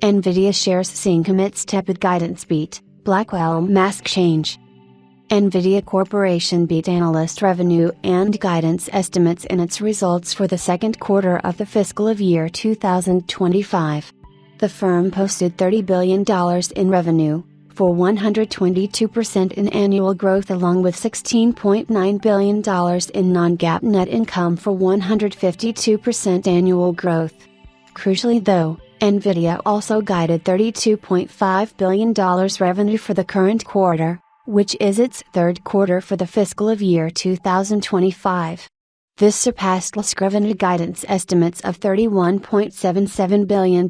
NVIDIA shares sink amidst tepid guidance beat, Blackwell mask change. NVIDIA Corporation beat analyst revenue and guidance estimates in its results for the second quarter of the fiscal year 2025. The firm posted $30 billion in revenue, for 122% in annual growth, along with $16.9 billion in non-GAAP net income for 152% annual growth. Crucially though, NVIDIA also guided $32.5 billion revenue for the current quarter, which is its third quarter for the fiscal year 2025. This surpassed last revenue guidance estimates of $31.77 billion,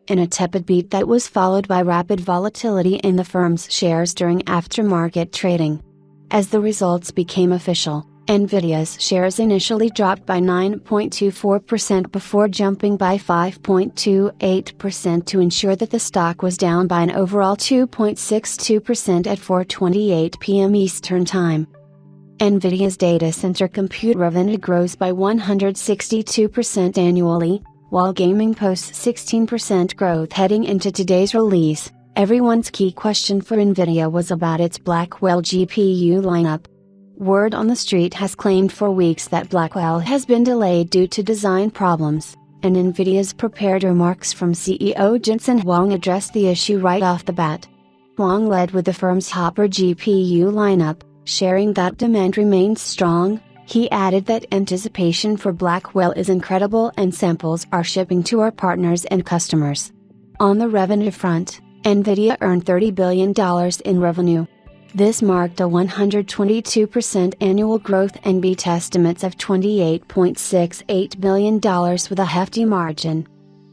in a tepid beat that was followed by rapid volatility in the firm's shares during aftermarket trading. As the results became official, NVIDIA's shares initially dropped by 9.24% before jumping by 5.28% to ensure that the stock was down by an overall 2.62% at 4:28 p.m. Eastern Time. NVIDIA's data center compute revenue grows by 162% annually, while gaming posts 16% growth heading into today's release. Everyone's key question for NVIDIA was about its Blackwell GPU lineup. Word on the street has claimed for weeks that Blackwell has been delayed due to design problems, and NVIDIA's prepared remarks from CEO Jensen Huang addressed the issue right off the bat. Huang led with the firm's Hopper GPU lineup, sharing that demand remains strong. He added that anticipation for Blackwell is incredible and samples are shipping to our partners and customers. On the revenue front, NVIDIA earned $30 billion in revenue. This marked a 122% annual growth and beat estimates of $28.68 billion with a hefty margin.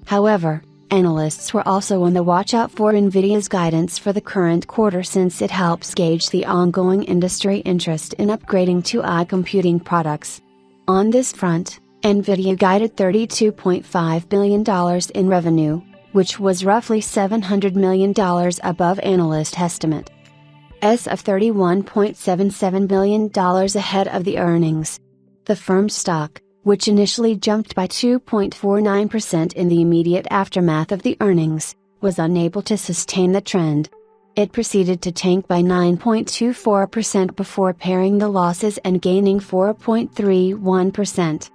However, analysts were also on the watch out for NVIDIA's guidance for the current quarter, since it helps gauge the ongoing industry interest in upgrading to AI computing products. On this front, NVIDIA guided $32.5 billion in revenue, which was roughly $700 million above analyst estimate of $31.77 billion ahead of the earnings. The firm's stock, which initially jumped by 2.49% in the immediate aftermath of the earnings, was unable to sustain the trend. It proceeded to tank by 9.24% before paring the losses and gaining 4.31%.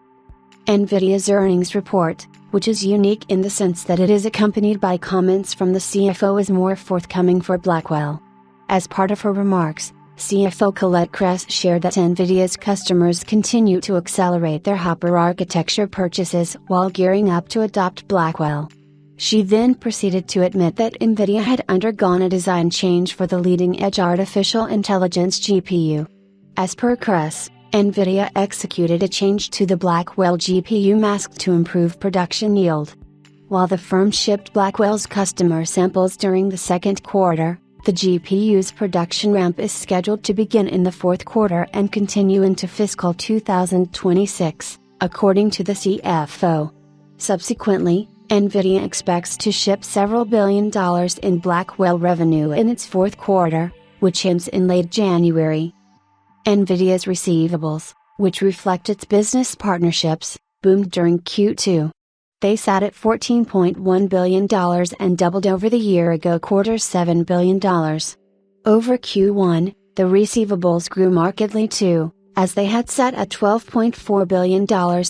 NVIDIA's earnings report, which is unique in the sense that it is accompanied by comments from the CFO, is more forthcoming for Blackwell. As part of her remarks, CFO Colette Kress shared that NVIDIA's customers continue to accelerate their Hopper architecture purchases while gearing up to adopt Blackwell. She then proceeded to admit that NVIDIA had undergone a design change for the leading-edge artificial intelligence GPU. As per Kress, NVIDIA executed a change to the Blackwell GPU mask to improve production yield. While the firm shipped Blackwell's customer samples during the second quarter, the GPU's production ramp is scheduled to begin in the fourth quarter and continue into fiscal 2026, according to the CFO. Subsequently, NVIDIA expects to ship several $billion in Blackwell revenue in its fourth quarter, which ends in late January. NVIDIA's receivables, which reflect its business partnerships, boomed during Q2. They sat at $14.1 billion and doubled over the year-ago quarter's $7 billion. Over Q1, the receivables grew markedly too, as they had sat at $12.4 billion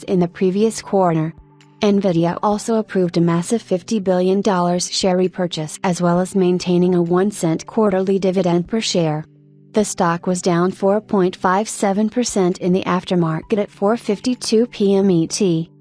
in the previous quarter. NVIDIA also approved a massive $50 billion share repurchase, as well as maintaining a 1-cent quarterly dividend per share. The stock was down 4.57% in the aftermarket at 4:52 p.m. ET.